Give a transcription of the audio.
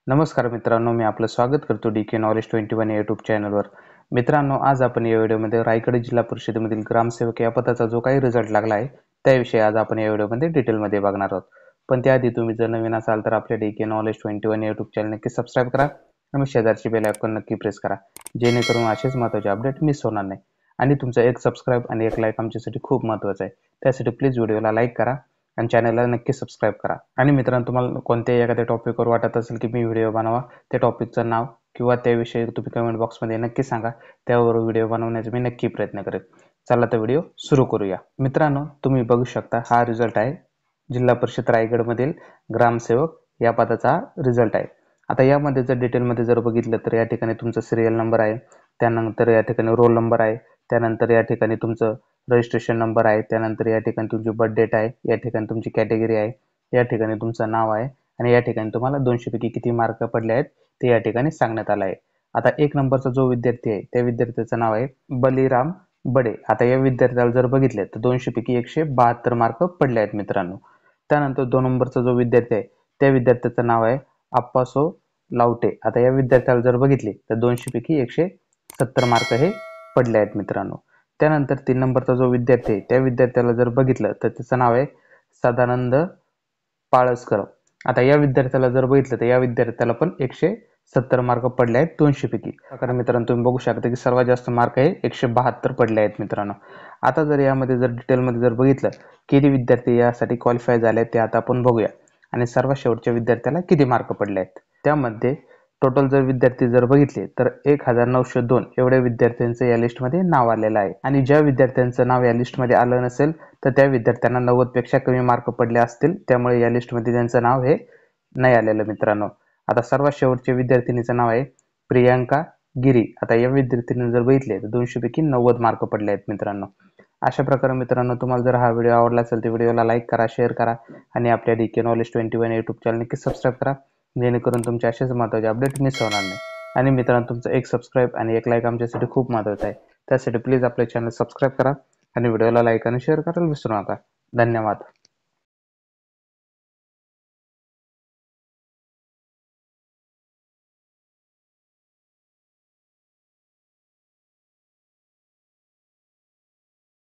नमस्कार मित्रांनो, मी आपलं स्वागत करतो DK नॉलेज 21 या यूट्यूब चॅनलवर। मित्रांनो, आज आपण या व्हिडिओमध्ये रायगड जिल्हा परिषदेमधील ग्रामसेवक या पदाचा जो काही रिझल्ट लागला आहे त्याविषयी आज आपण या व्हिडिओमध्ये डिटेलमध्ये बघणार आहोत। पण त्याआधी तुम्ही जर नवीन असाल तर आपल्या DK नॉलेज 21 या यूट्यूब चॅनल नक्की सबस्क्राईब करा आणि शेजारची बेल आयकॉन नक्की प्रेस करा, जेणेकरून असेच महत्त्वाचे अपडेट मिस होणार नाही। आणि तुमचा एक सबस्क्राईब आणि एक लाईक आमच्यासाठी खूप महत्त्वाचं आहे, त्यासाठी प्लीज व्हिडिओला लाईक करा आणि चॅनलला नक्की सबस्क्राईब करा। आणि मित्रांनो, तुम्हाला कोणत्याही एखाद्या टॉपिकवर वाटत असेल की मी व्हिडिओ बनवा, त्या टॉपिकचं नाव किंवा त्याविषयी तुम्ही कमेंट बॉक्समध्ये नक्की सांगा, त्यावर व्हिडिओ बनवण्याचा मी नक्की प्रयत्न करेन। चला तर व्हिडिओ सुरू करूया। मित्रांनो, तुम्ही बघू शकता हा रिझल्ट आहे जिल्हा परिषद रायगडमधील ग्रामसेवक या पदाचा रिझल्ट आहे। आता यामध्ये जर डिटेलमध्ये जर बघितलं तर या ठिकाणी तुमचा सिरियल नंबर आहे, त्यानंतर या ठिकाणी रोल नंबर आहे, त्यानंतर या ठिकाणी तुमचं रजिस्ट्रेशन नंबर आहे, त्यानंतर या ठिकाणी तुमची बर्थ डेट आहे, या ठिकाणी तुमची कॅटेगरी आहे, या ठिकाणी तुमचं नाव आहे आणि या ठिकाणी तुम्हाला 200 पैकी किती मार्क पडले आहेत ते या ठिकाणी सांगण्यात आलं आहे। आता 1 नंबरचा जो विद्यार्थी आहे त्या विद्यार्थ्याचं नाव आहे बलिराम बडे। आता या विद्यार्थ्याला जर बघितले तर 200 पैकी 172 मार्क पडले आहेत मित्रांनो। त्यानंतर 2 नंबरचा जो विद्यार्थी आहे त्या विद्यार्थ्याचं नाव आहे अप्पासो लावटे। आता या विद्यार्थ्याला जर बघितले तर 200 पैकी 170 मार्क हे पडले आहेत मित्रांनो। त्यानंतर 3 नंबरचा जो विद्यार्थी आहे त्या विद्यार्थ्याला जर बघितलं तर त्याचं नाव आहे सदानंद पाळसकर। आता या विद्यार्थ्याला जर बघितलं तर या विद्यार्थ्याला पण 170 मार्क पडले आहेत 200 पैकी। कारण मित्रांनो, तुम्ही बघू शकता की सर्वात जास्त मार्क हे 172 पडले आहेत मित्रांनो। आता जर यामध्ये जर डिटेलमध्ये जर बघितलं किती विद्यार्थी यासाठी क्वालिफाय झाले ते आता आपण बघूया आणि सर्वात शेवटच्या विद्यार्थ्याला किती मार्क पडले आहेत। त्यामध्ये टोटल जर विद्यार्थी जर बघितले तर 1902 एवढ्या विद्यार्थ्यांचं या लिस्टमध्ये नाव आलेलं आहे। आणि ज्या विद्यार्थ्यांचं नाव या लिस्टमध्ये आलं नसेल तर त्या विद्यार्थ्यांना 90 पेक्षा कमी मार्क पडले असतील, त्यामुळे या लिस्टमध्ये त्यांचं नाव हे नाही आलेलं मित्रांनो। आता सर्वात शेवटच्या विद्यार्थिनीचं नाव आहे प्रियांका गिरी। आता या विद्यार्थिनीने जर बघितले तर 200 पैकी 90 मार्क पडले आहेत मित्रांनो। अशा प्रकारे मित्रांनो, तुम्हाला जर हा व्हिडिओ आवडला असेल तर व्हिडिओला लाईक करा, शेअर करा आणि आपल्या DK नॉलेज 21 यूट्यूब चॅनल नक्की सबस्क्राईब करा, जेणेकरून तुमचे असेच महत्त्वाचे अपडेट मिस होणार नाही। आणि मित्रांनो, तुमचं एक सबस्क्राईब आणि एक लाईक आमच्यासाठी खूप महत्त्वाचं आहे, त्यासाठी प्लीज आपले चॅनल सबस्क्राईब करा आणि व्हिडिओला लाईक आणि शेअर करायला विसरू नका। धन्यवाद।